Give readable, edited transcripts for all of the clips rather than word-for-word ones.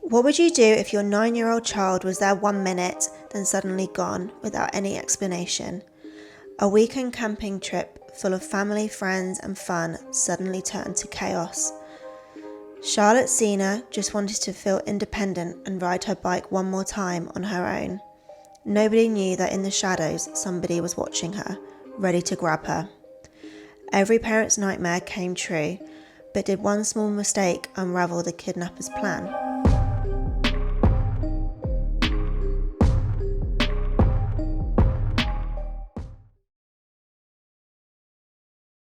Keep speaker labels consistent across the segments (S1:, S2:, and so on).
S1: What would you do if your 9-year-old child was there 1 minute, then suddenly gone without any explanation? A weekend camping trip full of family, friends and fun suddenly turned to chaos. Charlotte Sena just wanted to feel independent and ride her bike one more time on her own. Nobody knew that in the shadows somebody was watching her, ready to grab her. Every parent's nightmare came true, but did one small mistake unravel the kidnapper's plan?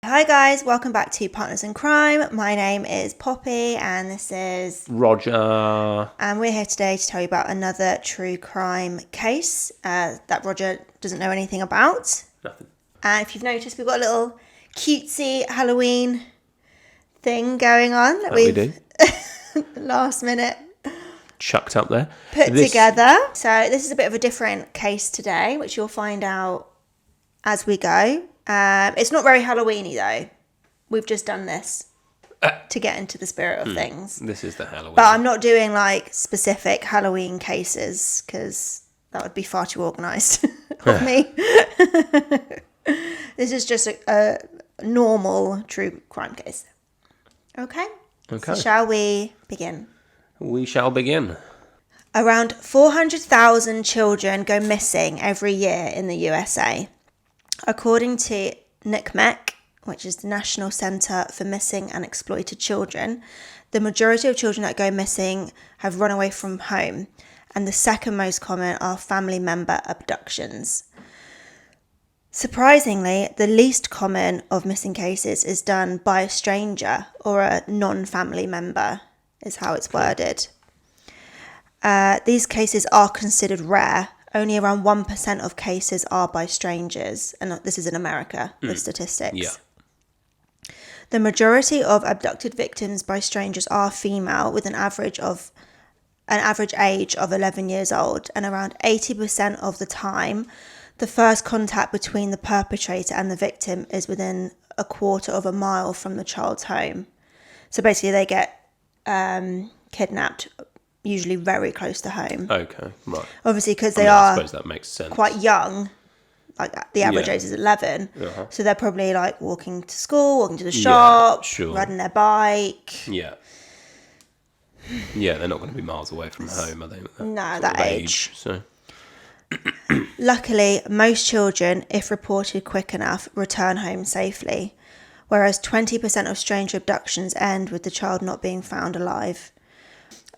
S1: Hi guys, welcome back to Partners in Crime. My name is Poppy and this is
S2: Roger.
S1: And we're here today to tell you about another true crime case that Roger doesn't know anything about.
S2: Nothing.
S1: And if you've noticed, we've got a little cutesy Halloween thing going on that
S2: we do.
S1: last minute
S2: Chucked up there.
S1: put together. So this is a bit of a different case today, which you'll find out as we go. It's not very Halloweeny though. We've just done this to get into the spirit of things.
S2: This is the Halloween.
S1: But I'm not doing like specific Halloween cases because that would be far too organised of me. This is just a normal true crime case. Okay. So shall we begin?
S2: We shall begin.
S1: Around 400,000 children go missing every year in the USA. According to NCMEC, which is the National Centre for Missing and Exploited Children, the majority of children that go missing have run away from home, and the second most common are family member abductions. Surprisingly, the least common of missing cases is done by a stranger or a non-family member, is how it's worded. These cases are considered rare. Only around 1% of cases are by strangers, and this is in America, the statistics.
S2: Yeah.
S1: The majority of abducted victims by strangers are female, with an average age of 11 years old, and around 80% of the time, the first contact between the perpetrator and the victim is within a quarter of a mile from the child's home. So basically, they get kidnapped usually very close to home.
S2: Okay, right.
S1: Obviously, because
S2: I suppose that makes sense.
S1: Quite young. Like the average age is 11.
S2: Uh-huh.
S1: So they're probably like walking to school, walking to the shop,
S2: sure.
S1: riding their bike.
S2: Yeah. Yeah, they're not going to be miles away from home, are they?
S1: No, that age.
S2: So.
S1: Luckily, most children, if reported quick enough, return home safely, whereas 20% of stranger abductions end with the child not being found alive.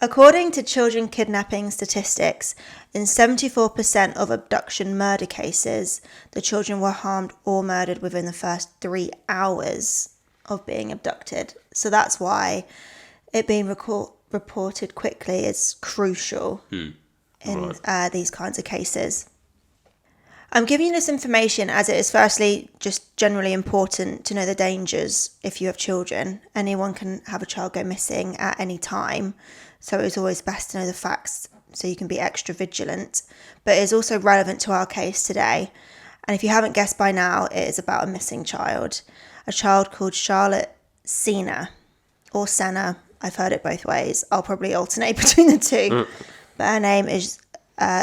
S1: According to children kidnapping statistics, in 74% of abduction murder cases, the children were harmed or murdered within the first 3 hours of being abducted. So that's why it being reported quickly is crucial in these kinds of cases. I'm giving you this information as it is firstly just generally important to know the dangers if you have children. Anyone can have a child go missing at any time. So it's always best to know the facts so you can be extra vigilant. But it is also relevant to our case today. And if you haven't guessed by now, it is about a missing child. A child called Charlotte Sena, or Sena. I've heard it both ways. I'll probably alternate between the two. But her name is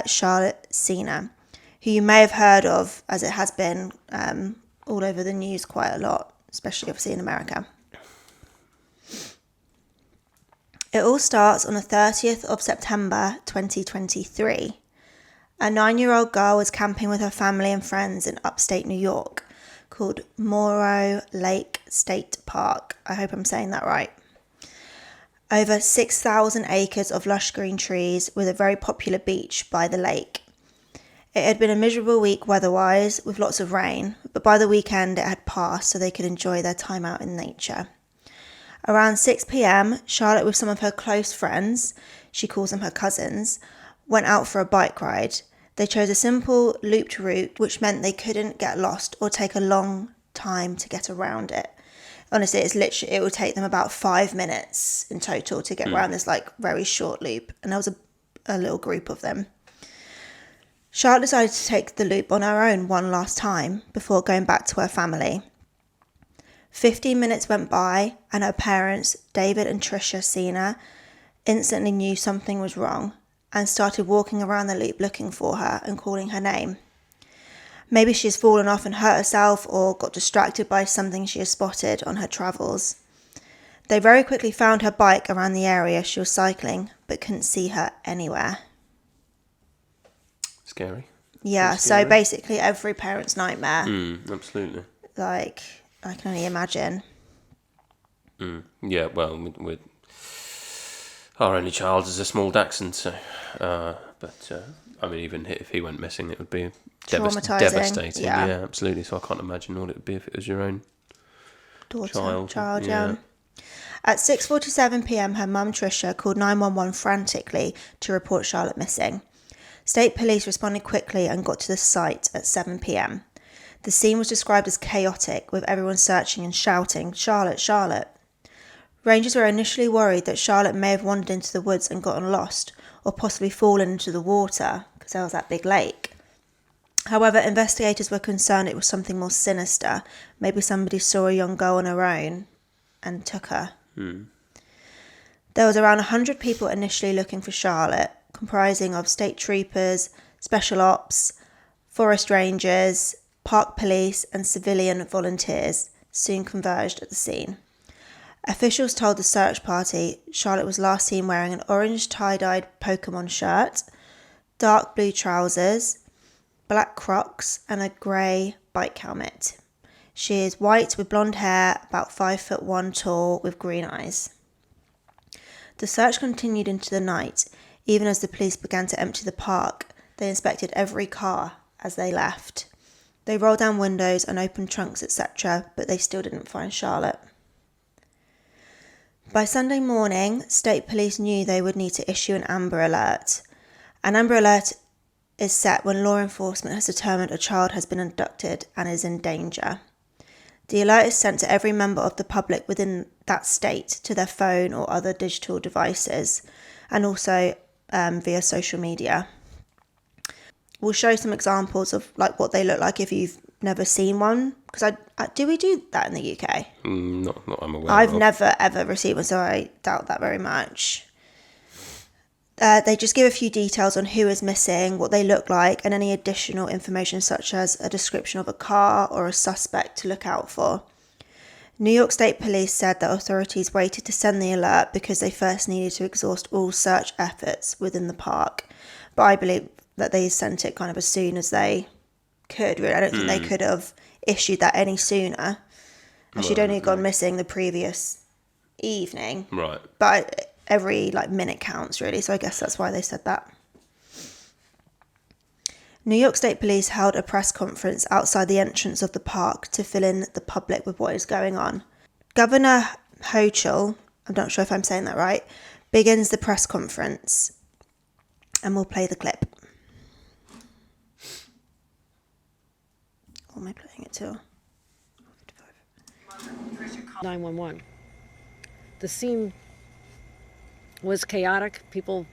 S1: Charlotte Sena, who you may have heard of as it has been all over the news quite a lot, especially obviously in America. It all starts on the 30th of September 2023. A 9-year-old girl was camping with her family and friends in upstate New York called Morrow Lake State Park. I hope I'm saying that right. Over 6,000 acres of lush green trees with a very popular beach by the lake. It had been a miserable week weather-wise with lots of rain, but by the weekend it had passed so they could enjoy their time out in nature. Around 6 p.m, Charlotte with some of her close friends, she calls them her cousins, went out for a bike ride. They chose a simple looped route, which meant they couldn't get lost or take a long time to get around it. Honestly, it would take them about 5 minutes in total to get around this like very short loop. And there was a little group of them. Charlotte decided to take the loop on her own one last time before going back to her family. 15 minutes went by and her parents, David and Tricia Sena, instantly knew something was wrong and started walking around the loop looking for her and calling her name. Maybe she's fallen off and hurt herself or got distracted by something she has spotted on her travels. They very quickly found her bike around the area she was cycling, but couldn't see her anywhere.
S2: Scary.
S1: Yeah, so basically every parent's nightmare.
S2: Absolutely.
S1: Like, I can only imagine.
S2: Yeah, well, with our only child is a small dachshund, so... I mean, even if he went missing, it would be
S1: Traumatising.
S2: devastating.
S1: Yeah.
S2: Yeah, absolutely. So I can't imagine what it would be if it was your own
S1: Child,
S2: yeah.
S1: At 6:47 p.m, her mum, Tricia, called 911 frantically to report Charlotte missing. State police responded quickly and got to the site at 7 p.m. The scene was described as chaotic, with everyone searching and shouting, "Charlotte, Charlotte." Rangers were initially worried that Charlotte may have wandered into the woods and gotten lost, or possibly fallen into the water, because there was that big lake. However, investigators were concerned it was something more sinister. Maybe somebody saw a young girl on her own and took her. There was around 100 people initially looking for Charlotte, comprising of state troopers, special ops, forest rangers, park police and civilian volunteers soon converged at the scene. Officials told the search party Charlotte was last seen wearing an orange tie-dyed Pokemon shirt, dark blue trousers, black Crocs and a grey bike helmet. She is white with blonde hair, about 5'1" tall, with green eyes. The search continued into the night. Even as the police began to empty the park, they inspected every car as they left. They rolled down windows and opened trunks, etc., but they still didn't find Charlotte. By Sunday morning, state police knew they would need to issue an Amber Alert. An Amber Alert is set when law enforcement has determined a child has been abducted and is in danger. The alert is sent to every member of the public within that state to their phone or other digital devices, and also via social media. We'll show some examples of like what they look like if you've never seen one, because do we do that in the UK?
S2: Not I'm aware
S1: I've
S2: of.
S1: never ever received one, so I doubt that very much. They just give a few details on who is missing, what they look like, and any additional information such as a description of a car or a suspect to look out for. New York State Police said that authorities waited to send the alert because they first needed to exhaust all search efforts within the park. But I believe that they sent it kind of as soon as they could. Really. I don't think they could have issued that any sooner. And she'd only gone missing the previous evening.
S2: Right.
S1: But every minute counts, really. So I guess that's why they said that. New York State Police held a press conference outside the entrance of the park to fill in the public with what is going on. Governor Hochul, I'm not sure if I'm saying that right, begins the press conference. And we'll play the clip. What am I playing it to?
S3: 911. The scene was chaotic. People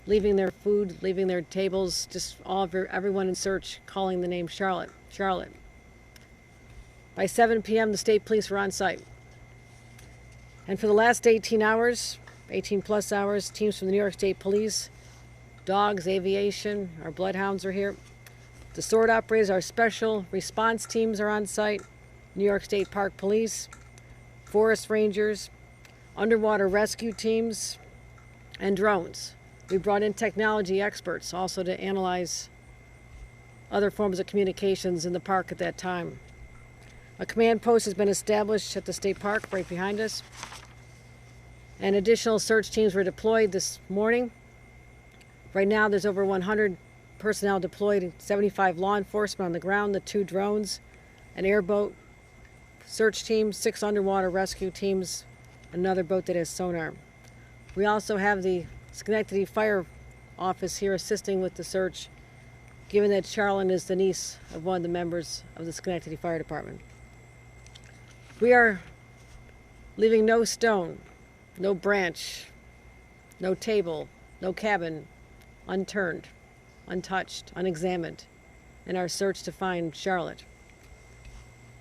S3: leaving their food, leaving their tables, just everyone in search, calling the name Charlotte. Charlotte. By 7 p.m., the state police were on site. And for the last 18 plus hours, teams from the New York State Police, dogs, aviation, our bloodhounds are here. The sword operators, our special response teams are on site. New York State Park Police, forest rangers, underwater rescue teams, and drones. We brought in technology experts also to analyze other forms of communications in the park at that time. A command post has been established at the state park right behind us, and additional search teams were deployed this morning. Right now there's over 100 personnel deployed, 75 law enforcement on the ground, the 2 drones, an airboat search team, 6 underwater rescue teams, another boat that has sonar. We also have the Schenectady Fire Office here assisting with the search, given that Charlotte is the niece of one of the members of the Schenectady Fire Department. We are leaving no stone, no branch, no table, no cabin unturned, untouched, unexamined in our search to find Charlotte.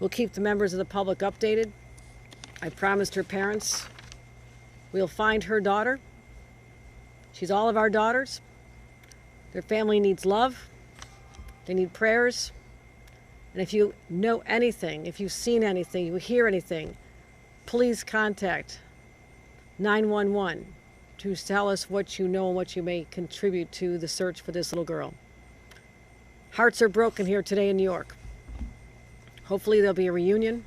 S3: We'll keep the members of the public updated. I promised her parents we'll find her daughter She's all of our daughters. Their family needs love. They need prayers. And if you know anything, if you've seen anything, you hear anything, please contact 911 to tell us what you know and what you may contribute to the search for this little girl. Hearts are broken here today in New York. Hopefully there'll be a reunion.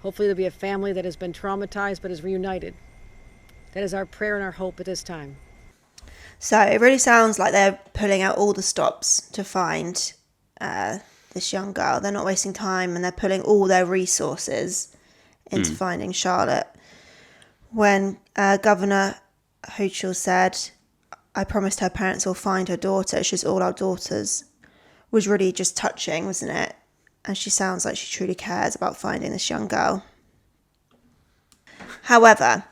S3: Hopefully there'll be a family that has been traumatized but is reunited. That is our prayer and our hope at this time.
S1: So it really sounds like they're pulling out all the stops to find this young girl. They're not wasting time, and they're pulling all their resources into finding Charlotte. When Governor Hochul said, "I promised her parents will find her daughter, she's all our daughters," was really just touching, wasn't it? And she sounds like she truly cares about finding this young girl. However,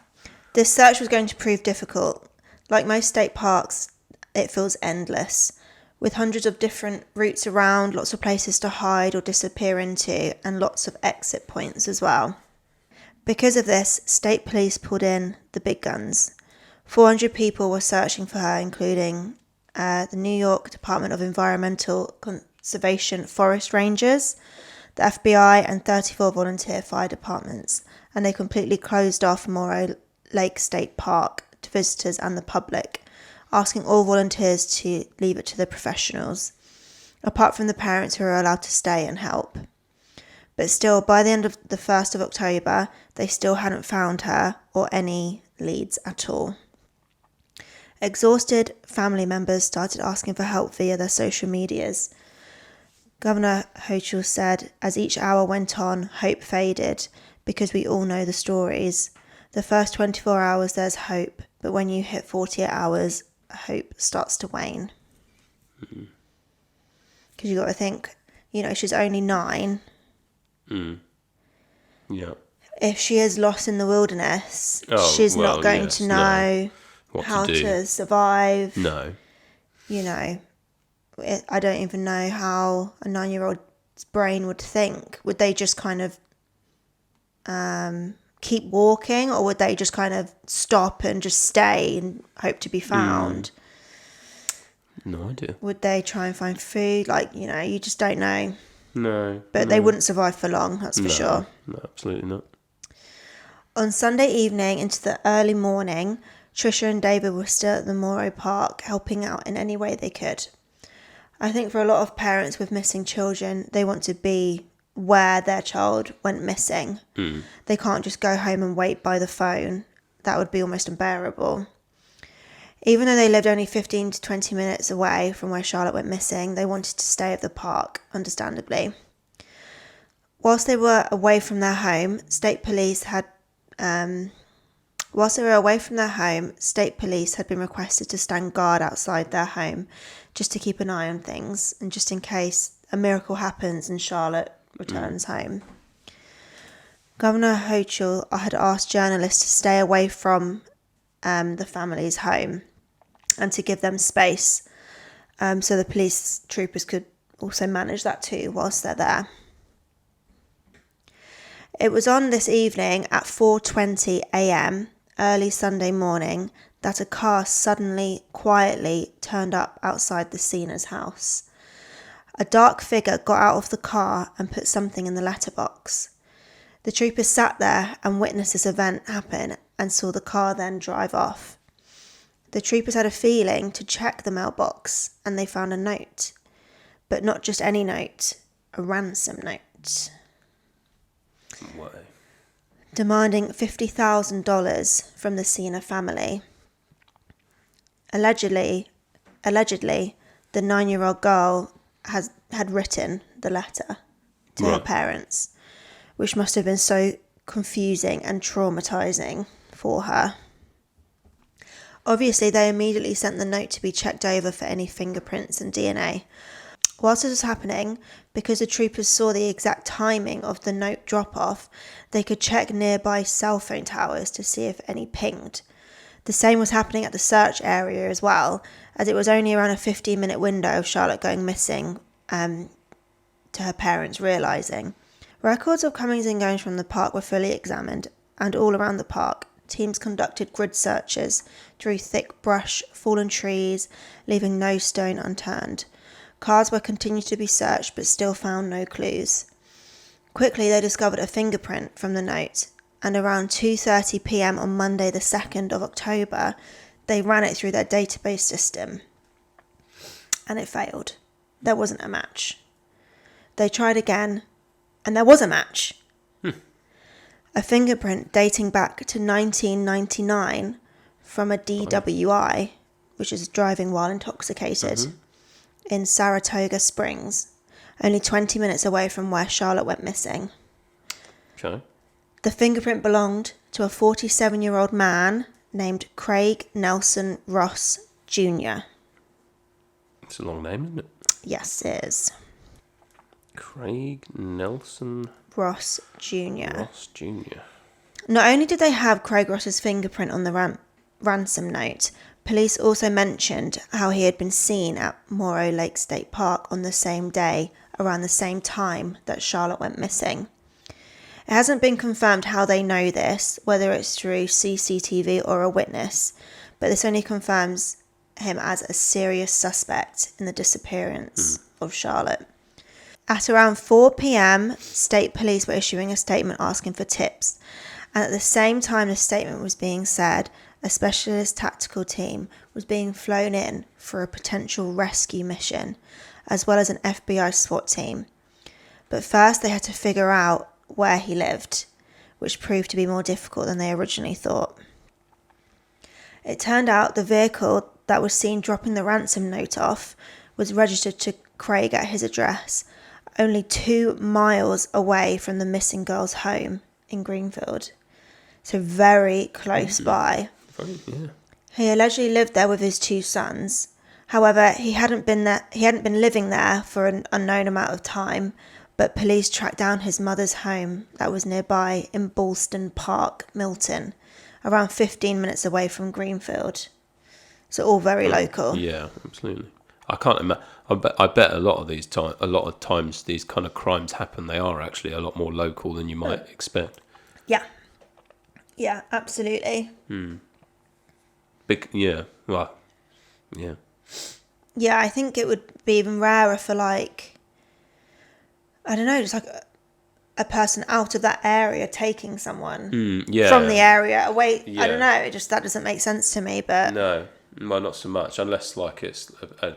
S1: this search was going to prove difficult. Like most state parks, it feels endless, with hundreds of different routes around, lots of places to hide or disappear into, and lots of exit points as well. Because of this, state police pulled in the big guns. 400 people were searching for her, including the New York Department of Environmental Conservation Forest Rangers, the FBI, and 34 volunteer fire departments. And they completely closed off Morrow Lake State Park to visitors and the public, asking all volunteers to leave it to the professionals, apart from the parents who are allowed to stay and help. But still, by the end of the 1st of October, they still hadn't found her or any leads at all. Exhausted family members started asking for help via their social medias. Governor Hochul said, as each hour went on, hope faded, because we all know the stories. The first 24 hours there's hope, but when you hit 48 hours, hope starts to wane. Because you got to think, she's only 9.
S2: Yeah.
S1: If she is lost in the wilderness, she's not going to know how to survive.
S2: No.
S1: I don't even know how a 9-year-old's brain would think. Would they just kind of keep walking, or would they just kind of stop and just stay and hope to be found?
S2: No idea.
S1: Would they try and find food? You just don't know.
S2: No.
S1: But they wouldn't survive for long, that's for sure.
S2: No, absolutely not.
S1: On Sunday evening into the early morning, Trisha and David were still at the Morrow Park, helping out in any way they could. I think for a lot of parents with missing children, they want to be where their child went missing. They can't just go home and wait by the phone. That would be almost unbearable. Even though they lived only 15 to 20 minutes away from where Charlotte went missing, they wanted to stay at the park, understandably. Whilst they were away from their home, state police had been requested to stand guard outside their home, just to keep an eye on things, and just in case a miracle happens and Charlotte returns home. Governor Hochul had asked journalists to stay away from the family's home and to give them space, so the police troopers could also manage that too whilst they're there. It was on this evening at 4:20 a.m, early Sunday morning, that a car suddenly, quietly turned up outside the Sena's house. A dark figure got out of the car and put something in the letterbox. The troopers sat there and witnessed this event happen and saw the car then drive off. The troopers had a feeling to check the mailbox, and they found a note. But not just any note, a ransom note.
S2: Why?
S1: Demanding $50,000 from the Sena family. Allegedly, the 9-year-old girl had written the letter to her parents, which must have been so confusing and traumatizing for her. Obviously, they immediately sent the note to be checked over for any fingerprints and DNA. Whilst this was happening, because the troopers saw the exact timing of the note drop-off, they could check nearby cell phone towers to see if any pinged. The same was happening at the search area as well, as it was only around a 15-minute window of Charlotte going missing to her parents realising. Records of comings and goings from the park were fully examined, and all around the park, teams conducted grid searches through thick brush, fallen trees, leaving no stone unturned. Cars were continued to be searched, but still found no clues. Quickly, they discovered a fingerprint from the note, and around 2:30 p.m. on Monday the 2nd of October, they ran it through their database system. And it failed. There wasn't a match. They tried again, and there was a match. A fingerprint dating back to 1999 from a DWI, which is driving while intoxicated, in Saratoga Springs, only 20 minutes away from where Charlotte went missing.
S2: Okay.
S1: The fingerprint belonged to a 47-year-old man named Craig Nelson Ross Jr.
S2: It's a long name, isn't it?
S1: Yes, it is.
S2: Craig Nelson
S1: Ross Jr.
S2: Ross Jr.
S1: Not only did they have Craig Ross's fingerprint on the ransom note, police also mentioned how he had been seen at Morrow Lake State Park on the same day, around the same time that Charlotte went missing. It hasn't been confirmed how they know this, whether it's through CCTV or a witness, but this only confirms him as a serious suspect in the disappearance of Charlotte. At around 4 p.m, state police were issuing a statement asking for tips, and at the same time the statement was being said, a specialist tactical team was being flown in for a potential rescue mission, as well as an FBI SWAT team. But first they had to figure out where he lived, which proved to be more difficult than they originally thought. It turned out the vehicle that was seen dropping the ransom note off was registered to Craig at his address, only 2 miles away from the missing girl's home in Greenfield. So very close by.
S2: Yeah.
S1: He allegedly lived there with his 2 sons. However, he hadn't been living there for an unknown amount of time, but police tracked down his mother's home that was nearby in Ballston Park, Milton, around 15 minutes away from Greenfield. So all very local.
S2: Yeah, absolutely. I can't imagine. I bet a lot of times these kind of crimes happen. They are actually a lot more local than you might expect.
S1: Yeah. Yeah, absolutely.
S2: Yeah. Well, yeah.
S1: Yeah, I think it would be even rarer for like, I don't know, just like a person out of that area taking someone from the area away.
S2: Yeah.
S1: I don't know, that doesn't make sense to me, but...
S2: No, well, not so much, unless like it's a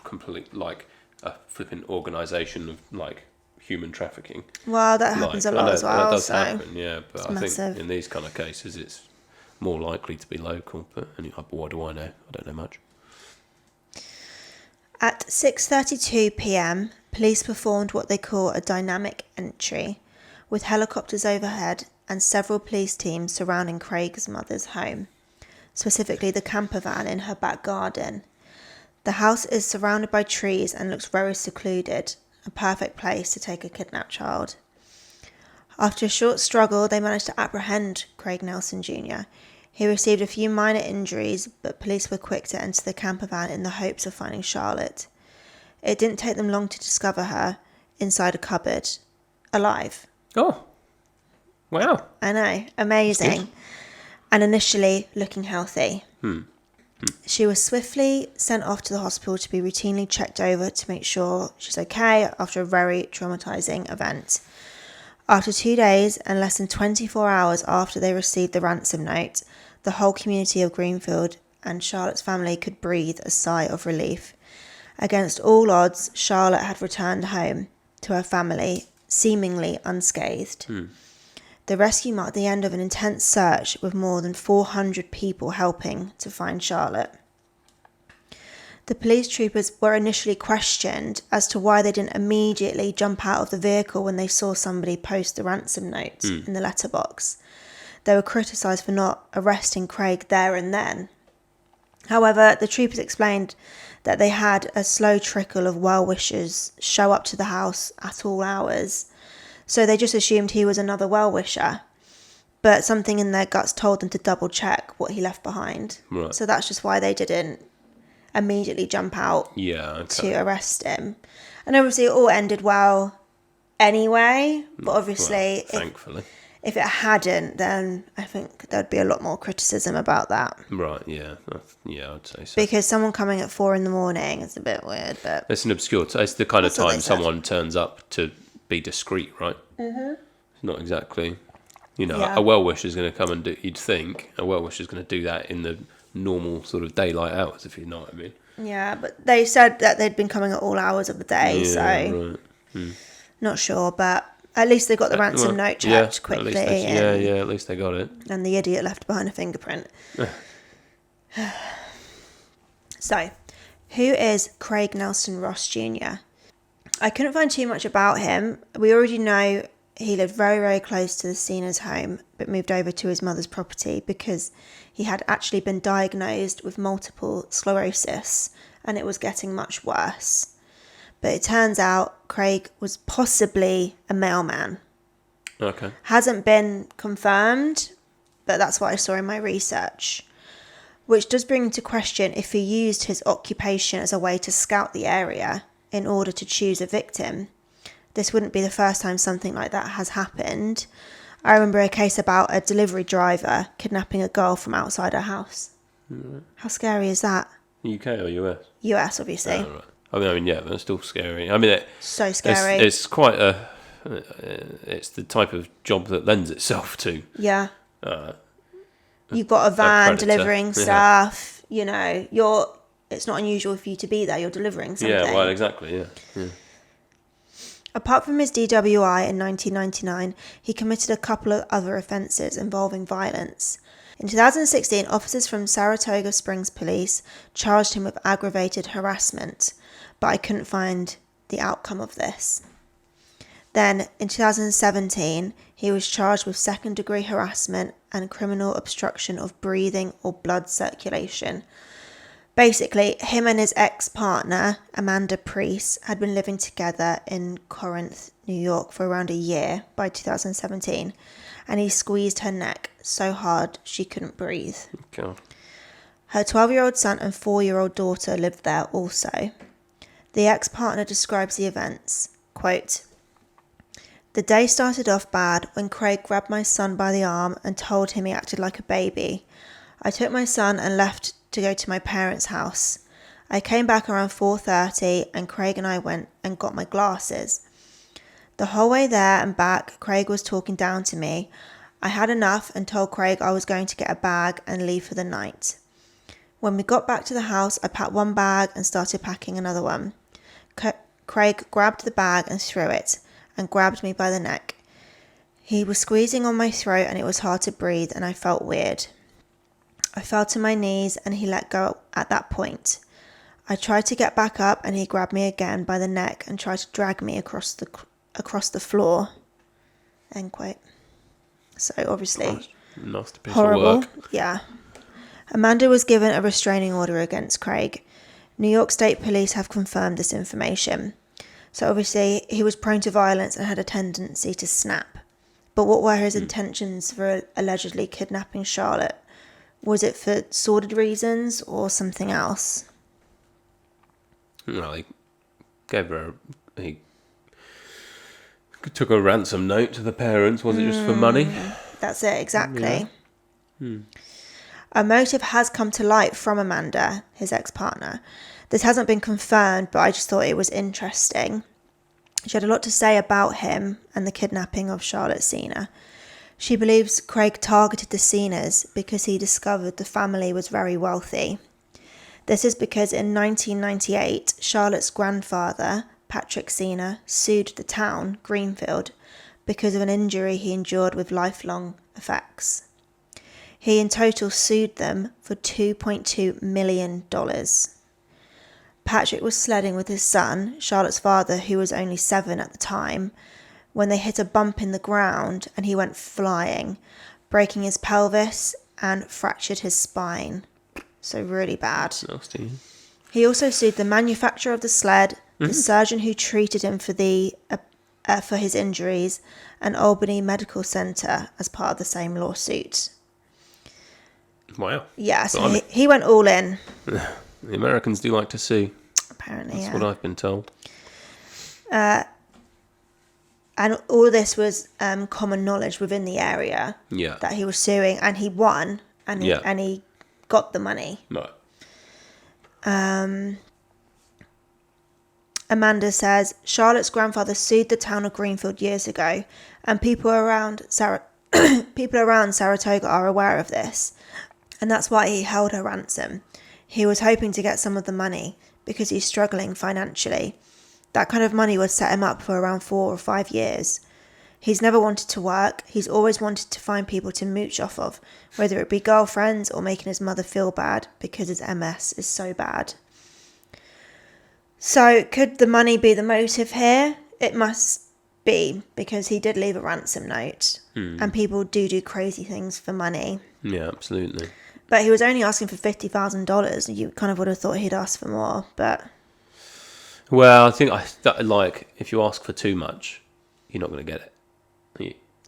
S2: complete, like a flipping organisation of like human trafficking.
S1: Well, that happens a lot as well.
S2: That does
S1: so
S2: happen, yeah, but I
S1: massive.
S2: think in these kind of cases it's more likely to be local, but anyway, what do I know? I don't know much.
S1: At 6:32 p.m, police performed what they call a dynamic entry, with helicopters overhead and several police teams surrounding Craig's mother's home, specifically the camper van in her back garden. The house is surrounded by trees and looks very secluded, a perfect place to take a kidnapped child. After a short struggle, they managed to apprehend Craig Nelson Jr. He received a few minor injuries, but police were quick to enter the camper van in the hopes of finding Charlotte. It didn't take them long to discover her inside a cupboard, alive.
S2: Oh, wow.
S1: I know, amazing. And initially looking healthy. She was swiftly sent off to the hospital to be routinely checked over to make sure she's okay after a very traumatizing event. After 2 days and less than 24 hours after they received the ransom note, the whole community of Greenfield and Charlotte's family could breathe a sigh of relief. Against all odds, Charlotte had returned home to her family, seemingly unscathed. The rescue marked the end of an intense search with more than 400 people helping to find Charlotte. The police troopers were initially questioned as to why they didn't immediately jump out of the vehicle when they saw somebody post the ransom note in the letterbox. They were criticised for not arresting Craig there and then. However, the troopers explained that they had a slow trickle of well-wishers show up to the house at all hours, so they just assumed he was another well-wisher. But something in their guts told them to double-check what he left behind.
S2: Right.
S1: So that's just why they didn't immediately jump out to arrest him. And obviously it all ended well anyway, but obviously
S2: thankfully
S1: If it hadn't, then I think there'd be a lot more criticism about that.
S2: Right, yeah. Yeah, I'd say so.
S1: Because someone coming at 4 a.m. is a bit weird, but...
S2: It's an obscure... It's the kind of
S1: That's what they
S2: time
S1: said.
S2: someone turns up to be discreet, right? Mm-hmm. It's not exactly...
S1: Yeah.
S2: A well-wisher is going to come and do... You'd think a well-wisher is going to do that in the normal sort of daylight hours, if you know what I mean.
S1: Yeah, but they said that they'd been coming at all hours of the day, so...
S2: Right.
S1: Not sure, but at least they got the ransom note checked quickly.
S2: At least they got it.
S1: And the idiot left behind a fingerprint. So, who is Craig Nelson Ross Jr.? I couldn't find too much about him. We already know he lived very, very close to the Sena's home, but moved over to his mother's property because he had actually been diagnosed with multiple sclerosis and it was getting much worse. But it turns out Craig was possibly a mailman.
S2: Okay.
S1: Hasn't been confirmed, but that's what I saw in my research. Which does bring into question if he used his occupation as a way to scout the area in order to choose a victim. This wouldn't be the first time something like that has happened. I remember a case about a delivery driver kidnapping a girl from outside her house.
S2: Mm-hmm.
S1: How scary is that?
S2: UK or US?
S1: US, obviously.
S2: Oh, right. I mean, yeah, that's still scary. I mean,
S1: So scary.
S2: It's quite a... It's the type of job that lends itself to...
S1: Yeah. You've got a van
S2: predator.
S1: delivering stuff, you know, it's not unusual for you to be there, you're delivering something.
S2: Yeah, well, exactly, yeah.
S1: Apart from his DWI in 1999, he committed a couple of other offences involving violence. In 2016, officers from Saratoga Springs Police charged him with aggravated harassment, but I couldn't find the outcome of this. Then, in 2017, he was charged with second-degree harassment and criminal obstruction of breathing or blood circulation. Basically, him and his ex-partner, Amanda Priest, had been living together in Corinth, New York for around a year by 2017, and he squeezed her neck so hard she couldn't breathe.
S2: God.
S1: Her 12-year-old son and 4-year-old daughter lived there also. The ex-partner describes the events, quote, "The day started off bad when Craig grabbed my son by the arm and told him he acted like a baby. I took my son and left to go to my parents' house. I came back around 4:30 and Craig and I went and got my glasses. The whole way there and back, Craig was talking down to me. I had enough and told Craig I was going to get a bag and leave for the night. When we got back to the house, I packed one bag and started packing another one. Craig grabbed the bag and threw it and grabbed me by the neck. He was squeezing on my throat and it was hard to breathe and I felt weird. I fell to my knees and he let go at that point. I tried to get back up and he grabbed me again by the neck and tried to drag me across the floor." End quote. So obviously
S2: Nasty piece
S1: horrible.
S2: of work.
S1: Yeah. Amanda was given a restraining order against Craig. New York State Police have confirmed this information. So obviously he was prone to violence and had a tendency to snap. But what were his intentions for allegedly kidnapping Charlotte? Was it for sordid reasons or something else?
S2: Well, he took a ransom note to the parents. Was it just for money?
S1: That's it, exactly. Yeah. A motive has come to light from Amanda, his ex-partner. This hasn't been confirmed, but I just thought it was interesting. She had a lot to say about him and the kidnapping of Charlotte Sena. She believes Craig targeted the Senas because he discovered the family was very wealthy. This is because in 1998, Charlotte's grandfather, Patrick Sena, sued the town, Greenfield, because of an injury he endured with lifelong effects. He in total sued them for $2.2 million. Patrick was sledding with his son, Charlotte's father, who was only 7 at the time, when they hit a bump in the ground and he went flying, breaking his pelvis and fractured his spine. So really bad.
S2: Nasty.
S1: He also sued the manufacturer of the sled, the surgeon who treated him for his injuries, and Albany Medical Center as part of the same lawsuit.
S2: Wow.
S1: Yeah, so he went all in.
S2: The Americans do like to sue.
S1: Apparently,
S2: That's what I've been told.
S1: And all of this was common knowledge within the area
S2: Yeah.
S1: that he was suing, and he won, and he got the money.
S2: Right.
S1: Amanda says Charlotte's grandfather sued the town of Greenfield years ago, and people around Saratoga are aware of this, and that's why he held her ransom. He was hoping to get some of the money because he's struggling financially. That kind of money would set him up for around 4 or 5 years. He's never wanted to work. He's always wanted to find people to mooch off of, whether it be girlfriends or making his mother feel bad because his MS is so bad. So could the money be the motive here? It must be, because he did leave a ransom note, and people do crazy things for money.
S2: Yeah, absolutely.
S1: But he was only asking for $50,000. You kind of would have thought he'd ask for more, but...
S2: Well, I think if you ask for too much, you're not going to get it.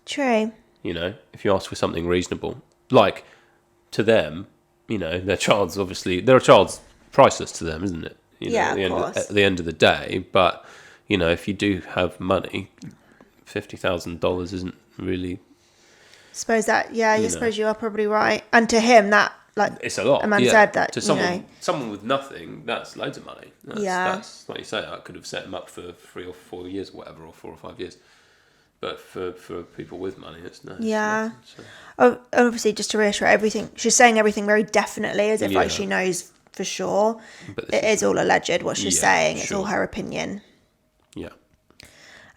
S1: True.
S2: You know, if you ask for something reasonable, like to them, you know, their child's priceless to them, isn't it? You know,
S1: Yeah, of course.
S2: At the end of the day, but you know, if you do have money, $50,000 isn't really.
S1: Suppose that, yeah, suppose you are probably right. And to him, that, like,
S2: it's a lot.
S1: a man said that,
S2: to someone with nothing, that's loads of money. That's like you say, I could have set him up for 3 or 4 years, or whatever, or 4 or 5 years. But for people with money, it's no.
S1: Yeah.
S2: It's nothing, so.
S1: Oh, obviously, just to reiterate everything, she's saying everything very definitely, as if like she knows for sure.
S2: But
S1: it is all alleged what she's saying. It's
S2: sure.
S1: all her opinion.
S2: Yeah.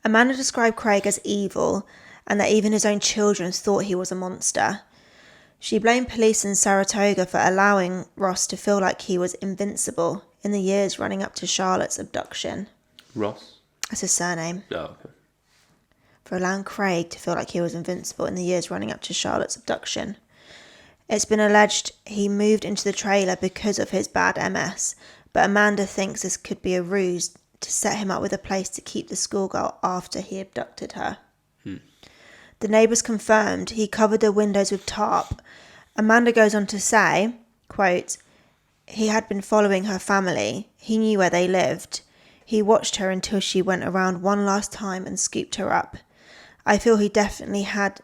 S1: Amanda described Craig as evil, and that even his own children thought he was a monster. She blamed police in Saratoga for allowing Ross to feel like he was invincible in the years running up to Charlotte's abduction.
S2: Ross?
S1: That's his surname.
S2: Oh, okay.
S1: For allowing Craig to feel like he was invincible in the years running up to Charlotte's abduction. It's been alleged he moved into the trailer because of his bad MS, but Amanda thinks this could be a ruse to set him up with a place to keep the schoolgirl after he abducted her. The neighbours confirmed he covered the windows with tarp. Amanda goes on to say, quote, he had been following her family. He knew where they lived. He watched her until she went around one last time and scooped her up. I feel he definitely had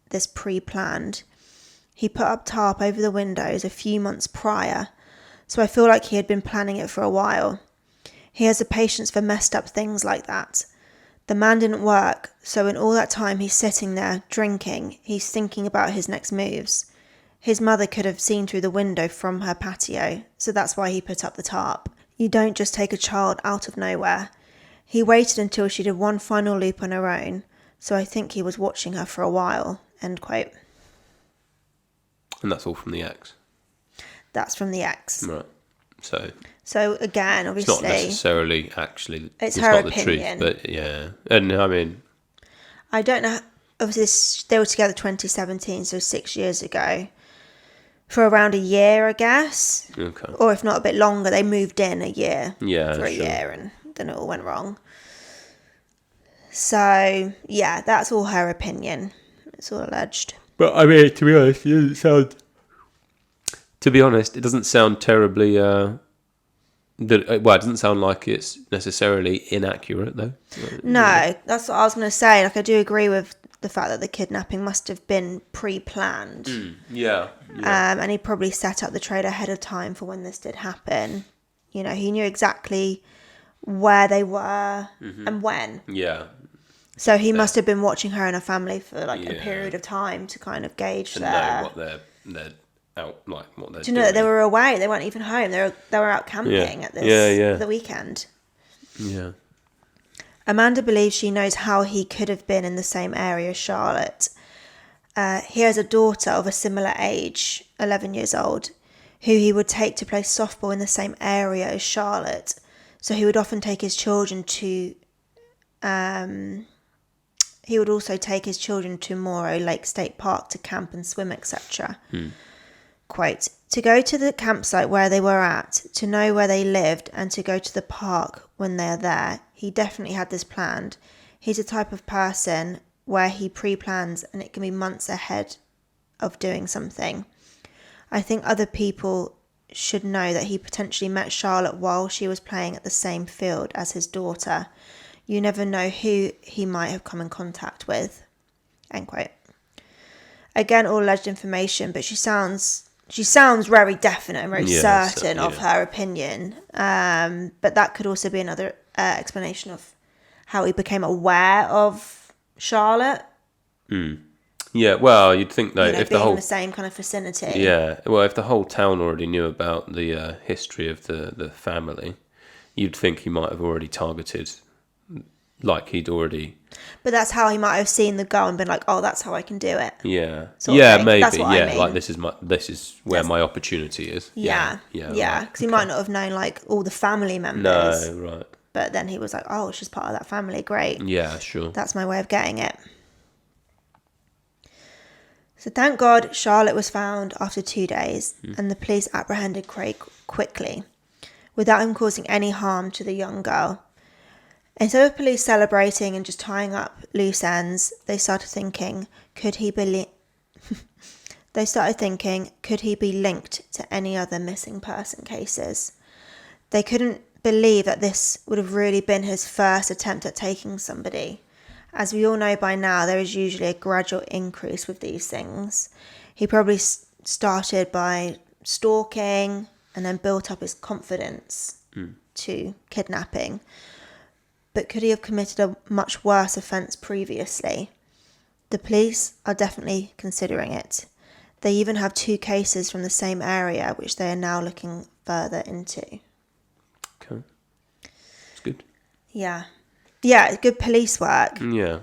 S1: this pre-planned. He put up tarp over the windows a few months prior, so I feel like he had been planning it for a while. He has the patience for messed up things like that. The man didn't work, so in all that time he's sitting there, drinking, he's thinking about his next moves. His mother could have seen through the window from her patio, so that's why he put up the tarp. You don't just take a child out of nowhere. He waited until she did one final loop on her own, so I think he was watching her for a while, end quote.
S2: And that's all from the ex?
S1: That's from the ex.
S2: Right.
S1: So again, obviously...
S2: It's not necessarily actually...
S1: It's her
S2: not
S1: opinion.
S2: The truth, but yeah. And I mean...
S1: I don't know... Obviously, they were together 2017, so 6 years ago. For around a year, I guess.
S2: Okay.
S1: Or if not a bit longer, they moved in a year.
S2: Yeah,
S1: for a year, and then it all went wrong. So, yeah, that's all her opinion. It's all alleged.
S2: But, I mean, to be honest, it doesn't sound... To be honest, it doesn't sound terribly... it doesn't sound like it's necessarily inaccurate, though.
S1: No, that's what I was going to say. Like, I do agree with the fact that the kidnapping must have been pre-planned.
S2: Yeah.
S1: And he probably set up the trailer ahead of time for when this did happen. You know, he knew exactly where they were and when.
S2: Yeah.
S1: So he must have been watching her and her family for like a period of time to kind of gauge
S2: to know what they're out, like what they're
S1: to know that they were away. They weren't even home. They were out camping at this the weekend.
S2: Yeah.
S1: Amanda believes she knows how he could have been in the same area as Charlotte. He has a daughter of a similar age, 11 years old, who he would take to play softball in the same area as Charlotte. So he would often take his children to... he would also take his children to Morrow Lake State Park to camp and swim, etc. Quote, to go to the campsite where they were at, to know where they lived, and to go to the park when they are there. He definitely had this planned. He's a type of person where he pre-plans and it can be months ahead of doing something. I think other people should know that he potentially met Charlotte while she was playing at the same field as his daughter. You never know who he might have come in contact with. End quote. Again, all alleged information, but she sounds very definite and very certain of her opinion. But that could also be another explanation of how he became aware of Charlotte.
S2: Yeah, well, you'd think though, if
S1: being
S2: the whole
S1: in the same kind of vicinity.
S2: Yeah, well, if the whole town already knew about the history of the family, you'd think he might have already targeted, like he'd already.
S1: But that's how he might have seen the girl and been like, "Oh, that's how I can do it."
S2: Yeah,
S1: sort of thing.
S2: maybe.
S1: That's what I mean.
S2: Like this is where my opportunity is.
S1: Yeah.
S2: Right,
S1: Because he might not have known like all the family members.
S2: No, right.
S1: But then he was like, "Oh, she's part of that family. Great.
S2: Yeah, sure.
S1: That's my way of getting it." So thank God Charlotte was found after 2 days and the police apprehended Craig quickly without him causing any harm to the young girl. Instead of police celebrating and just tying up loose ends, they started thinking, could he be linked to any other missing person cases? They couldn't believe that this would have really been his first attempt at taking somebody. As we all know by now, there is usually a gradual increase with these things. He probably started by stalking and then built up his confidence to kidnapping. But could he have committed a much worse offence previously? The police are definitely considering it. They even have 2 cases from the same area, which they are now looking further into.
S2: Okay. It's good.
S1: Yeah. Yeah, it's good police work.
S2: Yeah.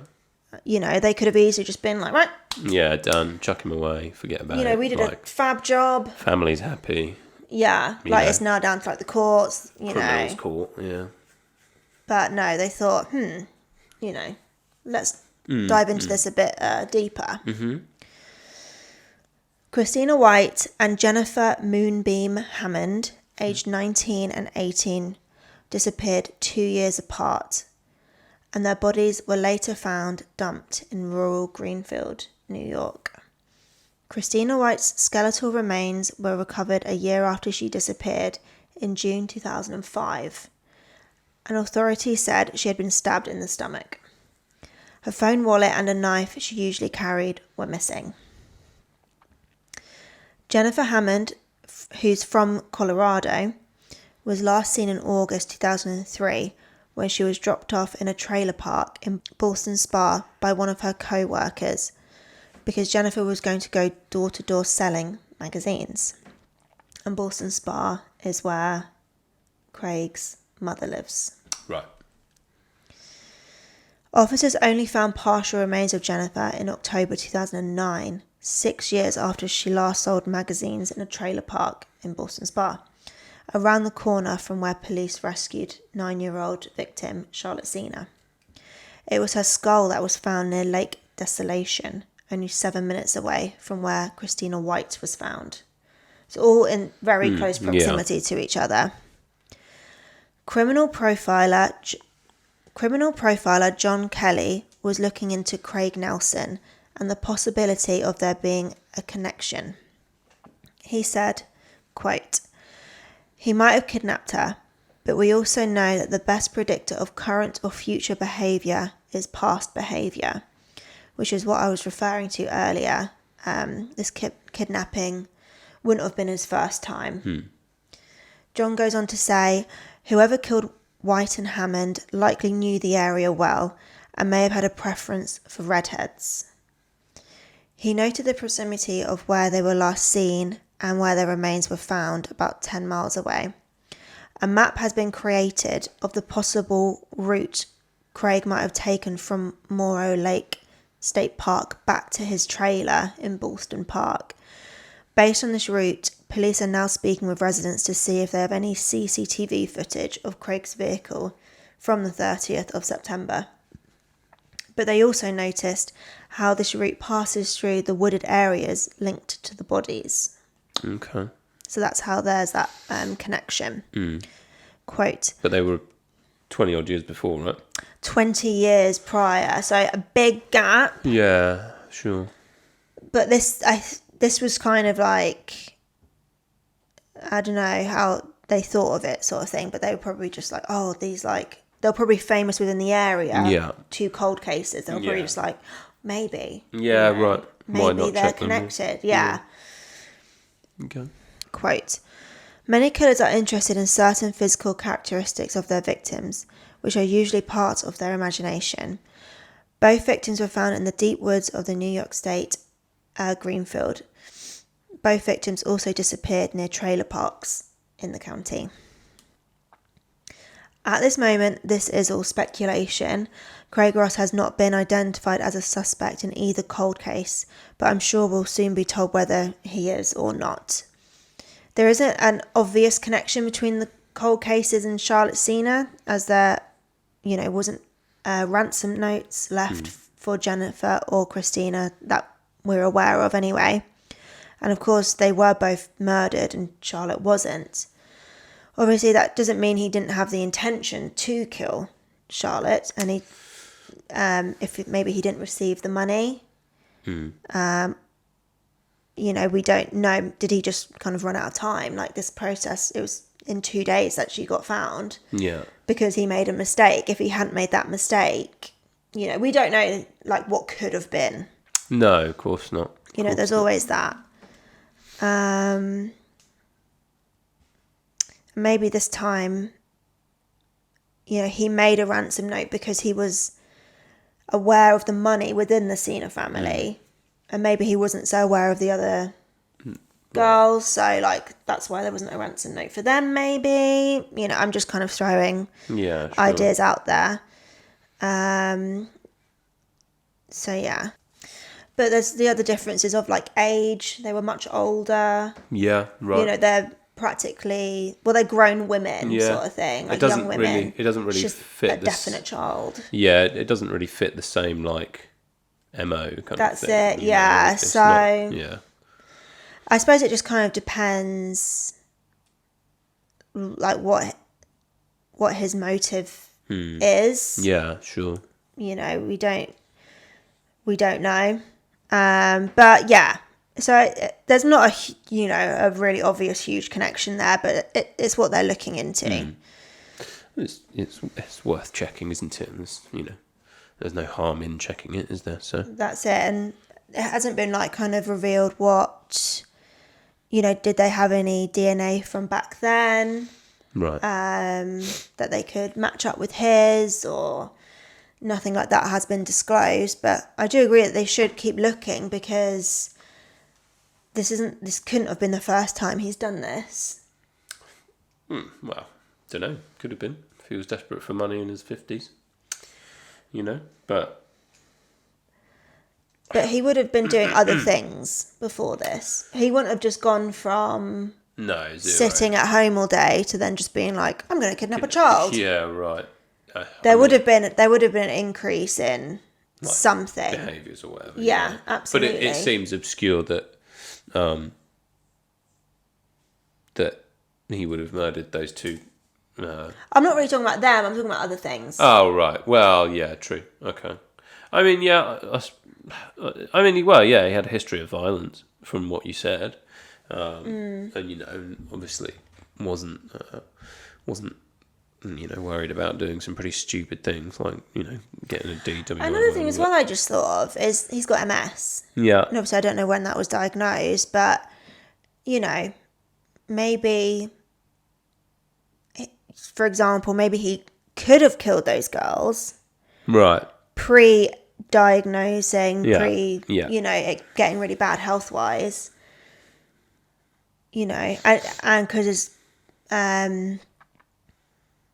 S1: They could have easily just been like, right.
S2: Yeah, done. Chuck him away. Forget about it.
S1: We did a fab job.
S2: Family's happy.
S1: Yeah, it's now down to like the courts,
S2: Criminals court, yeah.
S1: But no, they thought, let's dive into this a bit deeper. Mm-hmm. Christina White and Jennifer Moonbeam Hammond, aged 19 and 18, disappeared 2 years apart, and their bodies were later found dumped in rural Greenfield, New York. Christina White's skeletal remains were recovered a year after she disappeared in June 2005. And authorities said she had been stabbed in the stomach. Her phone, wallet and a knife she usually carried were missing. Jennifer Hammond, who's from Colorado, was last seen in August 2003 when she was dropped off in a trailer park in Ballston Spa by one of her co-workers because Jennifer was going to go door-to-door selling magazines. And Ballston Spa is where Craig's mother lives.
S2: Right.
S1: Officers only found partial remains of Jennifer in October 2009, 6 years after she last sold magazines in a trailer park in Ballston Spa, around the corner from where police rescued 9-year-old victim Charlotte Sena. It was her skull that was found near Lake Desolation, only 7 minutes away from where Christina White was found. So all in very close proximity to each other. Criminal profiler John Kelly was looking into Craig Nelson and the possibility of there being a connection. He said, quote, "He might have kidnapped her, but we also know that the best predictor of current or future behaviour is past behaviour," which is what I was referring to earlier. This kidnapping wouldn't have been his first time. John goes on to say, whoever killed White and Hammond likely knew the area well and may have had a preference for redheads. He noted the proximity of where they were last seen and where their remains were found, about 10 miles away. A map has been created of the possible route Craig might have taken from Morrow Lake State Park back to his trailer in Ballston Park. Based on this route, police are now speaking with residents to see if they have any CCTV footage of Craig's vehicle from the 30th of September. But they also noticed how this route passes through the wooded areas linked to the bodies.
S2: Okay.
S1: So that's how there's that connection. Quote.
S2: But they were 20 odd years before, right?
S1: 20 years prior. So a big gap.
S2: Yeah, sure.
S1: But this was kind of like, I don't know how they thought of it sort of thing, but they were probably just like, oh, these like they're probably famous within the area.
S2: Yeah.
S1: 2 cold cases. They're probably
S2: Yeah.
S1: just like, maybe.
S2: Yeah, right. Why
S1: Maybe
S2: not
S1: they're
S2: check them?
S1: connected. Yeah.
S2: Okay.
S1: Quote, many killers are interested in certain physical characteristics of their victims, which are usually part of their imagination. Both victims were found in the deep woods of the New York State Greenfield. Both victims also disappeared near trailer parks in the county. At this moment, this is all speculation. Craig Ross has not been identified as a suspect in either cold case, but I'm sure we'll soon be told whether he is or not. There isn't an obvious connection between the cold cases and Charlotte Sena, as there, wasn't ransom notes left for Jennifer or Christina that we're aware of anyway. And of course, they were both murdered and Charlotte wasn't. Obviously, that doesn't mean he didn't have the intention to kill Charlotte, and maybe he didn't receive the money. We don't know. Did he just kind of run out of time? Like this process, it was in 2 days that she got found.
S2: Yeah.
S1: Because he made a mistake. If he hadn't made that mistake, we don't know like what could have been.
S2: No, of course not.
S1: There's always that. Maybe this time, he made a ransom note because he was aware of the money within the Sena family. And maybe he wasn't so aware of the other girls. So, that's why there wasn't a ransom note for them, maybe. I'm just kind of throwing ideas out there. So, yeah. But there's the other differences of, age. They were much older.
S2: Yeah, right.
S1: They're practically, they're grown women sort of thing. Like young women.
S2: It doesn't really fit
S1: a definite child.
S2: Yeah, it doesn't really fit the same, MO kind of thing.
S1: That's it, yeah. So,
S2: yeah.
S1: I suppose it just kind of depends, what his motive is.
S2: Yeah, sure.
S1: We don't know. But yeah, so there's not a really obvious huge connection there, but it's what they're looking into.
S2: It's worth checking, isn't it? There's no harm in checking it, is there? So
S1: that's it, and it hasn't been kind of revealed what, did they have any DNA from back then?
S2: Right.
S1: That they could match up with his, or nothing like that has been disclosed. But I do agree that they should keep looking, because this couldn't have been the first time he's done this.
S2: Well, don't know. Could have been if he was desperate for money in his 50s. But
S1: he would have been doing other things before this. He wouldn't have just gone from sitting at home all day to then just being like, I'm going to kidnap a child.
S2: Yeah, right.
S1: There would have been an increase in something,
S2: behaviours or whatever.
S1: Yeah, absolutely.
S2: But it seems obscure that that he would have murdered those two.
S1: I'm not really talking about them. I'm talking about other things.
S2: Oh, right. Well, yeah, true. Okay. I mean, yeah. He had a history of violence, from what you said, and obviously wasn't worried about doing some pretty stupid things, like getting a DWI.
S1: Another thing as well I just thought of is he's got MS.
S2: Yeah.
S1: And obviously I don't know when that was diagnosed, but maybe, for example, maybe he could have killed those girls.
S2: Right.
S1: Pre-diagnosing, getting really bad health-wise. And because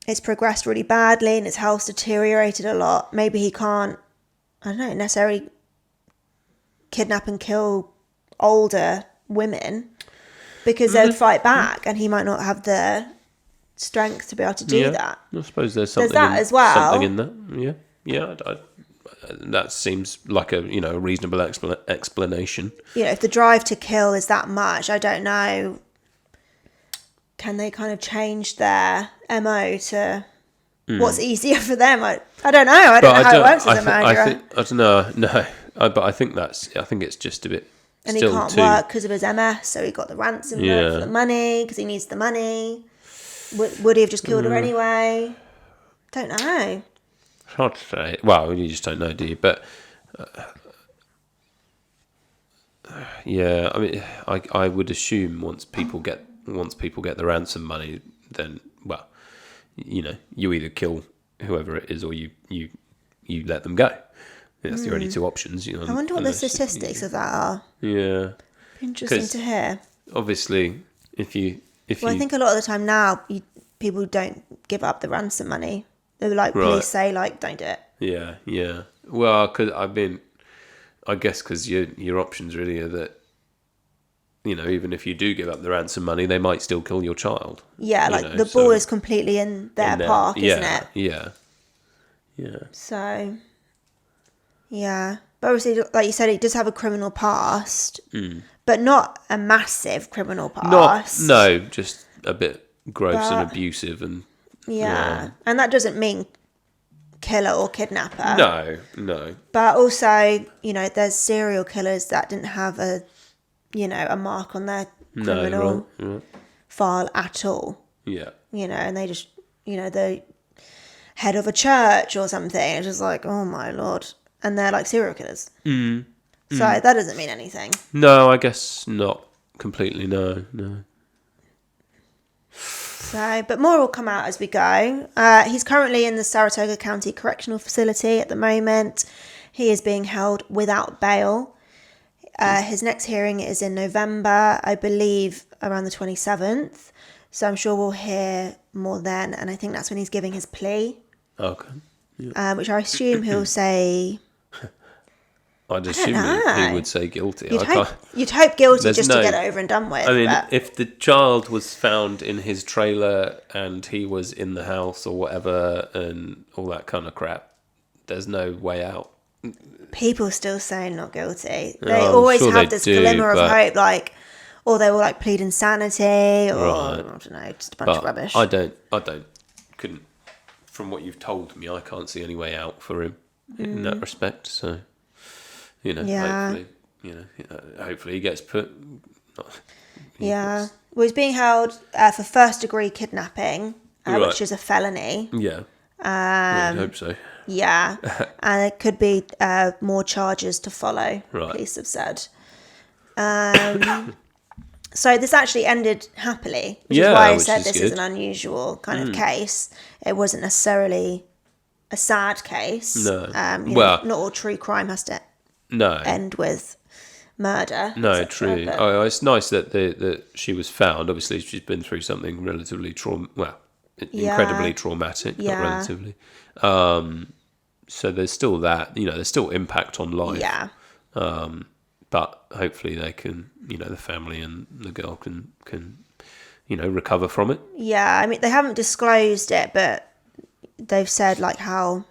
S1: it's progressed really badly and his health's deteriorated a lot. Maybe he can't, necessarily kidnap and kill older women, because they'd fight back, and he might not have the strength to be able to do that.
S2: I suppose there's something
S1: as well.
S2: Something in that. Yeah. That seems like a reasonable explanation.
S1: If the drive to kill is that much, I don't know. Can they kind of change their MO to what's easier for them? I don't know. I don't know how it works as a murderer.
S2: I don't know. No, but I think it's just a bit.
S1: And he can't work because of his MS, so he got the ransom note for the money because he needs the money. Would he have just killed her anyway? Don't know.
S2: It's hard to say. Well, you just don't know, do you? But yeah, I mean, I would assume once people get the ransom money, then well, you either kill whoever it is or you let them go. That's the only two options.
S1: I wonder what the statistics of that are.
S2: Yeah,
S1: Interesting to hear.
S2: Obviously, if you
S1: I think a lot of the time now, people don't give up the ransom money. They're like, police say, like, don't do it.
S2: Yeah. Well, I guess because your options really are that, even if you do give up the ransom money, they might still kill your child.
S1: Yeah, the ball is completely in their park, isn't it?
S2: Yeah.
S1: So, yeah. But obviously, like you said, it does have a criminal past, but not a massive criminal past.
S2: No, just a bit gross and abusive and...
S1: Yeah. And that doesn't mean killer or kidnapper.
S2: No.
S1: But also, there's serial killers that didn't have a mark on their criminal file at all.
S2: Yeah.
S1: And they just, the head of a church or something. It's just like, oh my Lord. And they're like serial killers. So that doesn't mean anything.
S2: No, I guess not completely, no.
S1: So, but more will come out as we go. He's currently in the Saratoga County Correctional Facility at the moment. He is being held without bail. His next hearing is in November, I believe around the 27th. So I'm sure we'll hear more then. And I think that's when he's giving his plea.
S2: Okay. Yeah.
S1: Which I assume he'll say...
S2: I'd assume he would say guilty.
S1: You'd hope guilty just to get it over and done with.
S2: I mean, if the child was found in his trailer and he was in the house or whatever and all that kind of crap, there's no way out.
S1: People still say not guilty. They always have this glimmer of hope, like, or they will like plead insanity, or I don't know, just a bunch of rubbish.
S2: I couldn't. From what you've told me, I can't see any way out for him in that respect. So. Hopefully he gets put... Well,
S1: he's being held for first-degree kidnapping, which is a felony.
S2: Yeah. I hope so.
S1: Yeah. And there could be more charges to follow, police have said. So this actually ended happily, which is why I said this is an unusual kind of case. It wasn't necessarily a sad case.
S2: No.
S1: Not all true crime has to... end with murder.
S2: No, true. It's nice that she was found. Obviously, she's been through something relatively incredibly traumatic, not relatively. So there's still that, there's still impact on life.
S1: Yeah.
S2: But hopefully they can, the family and the girl can recover from it.
S1: Yeah, I mean, they haven't disclosed it, but they've said like how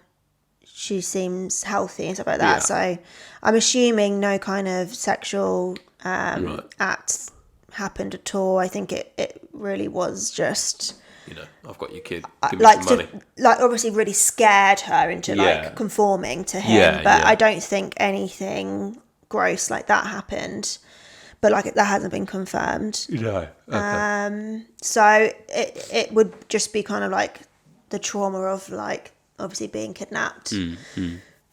S1: she seems healthy and stuff like that. Yeah. So I'm assuming no kind of sexual act happened at all. I think it really was just...
S2: I've got your kid, give me some money.
S1: Obviously really scared her into conforming to him. I don't think anything gross like that happened. But that hasn't been confirmed.
S2: No. Okay.
S1: So it would just be kind of like the trauma of obviously being kidnapped.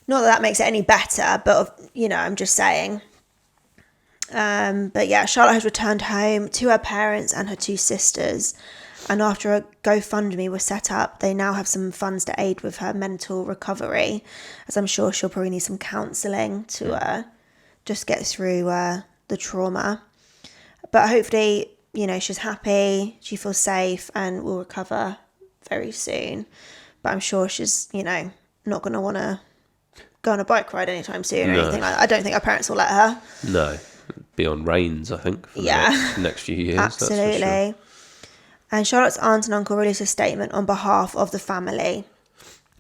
S1: Not that makes it any better, but I'm just saying. But yeah, Charlotte has returned home to her parents and her two sisters, and after a GoFundMe was set up, they now have some funds to aid with her mental recovery, as I'm sure she'll probably need some counselling to just get through the trauma. But hopefully, she's happy, she feels safe, and will recover very soon. But I'm sure she's, not going to want to go on a bike ride anytime soon or anything like that. I don't think her parents will let her.
S2: No. Be on reins, I think, for the next few years.
S1: Absolutely.
S2: That's for sure.
S1: And Charlotte's aunt and uncle released a statement on behalf of the family.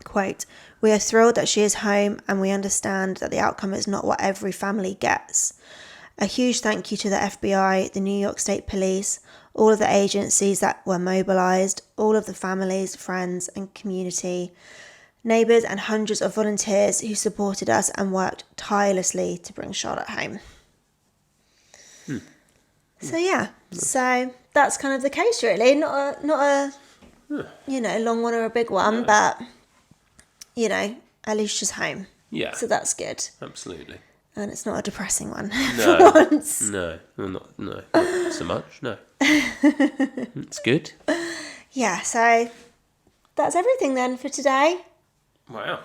S1: Quote, "We are thrilled that she is home and we understand that the outcome is not what every family gets. A huge thank you to the FBI, the New York State Police, all of the agencies that were mobilised, all of the families, friends and community, neighbours and hundreds of volunteers who supported us and worked tirelessly to bring Charlotte home." So that's kind of the case really. Not a long one or a big one, but at least she's home.
S2: Yeah.
S1: So that's good.
S2: Absolutely.
S1: And it's not a depressing one
S2: No.
S1: for once.
S2: No, not so much. No. It's good.
S1: Yeah, so that's everything then for today.
S2: Wow.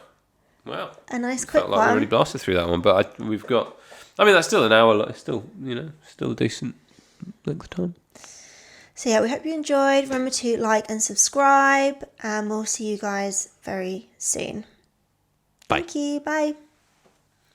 S1: A nice quick
S2: Felt like we
S1: one.
S2: really blasted through that one, but we've got. I mean, that's still an hour. Still, still a decent length of time.
S1: So yeah, we hope you enjoyed. Remember to like and subscribe, and we'll see you guys very soon.
S2: Bye.
S1: Thank you. Bye.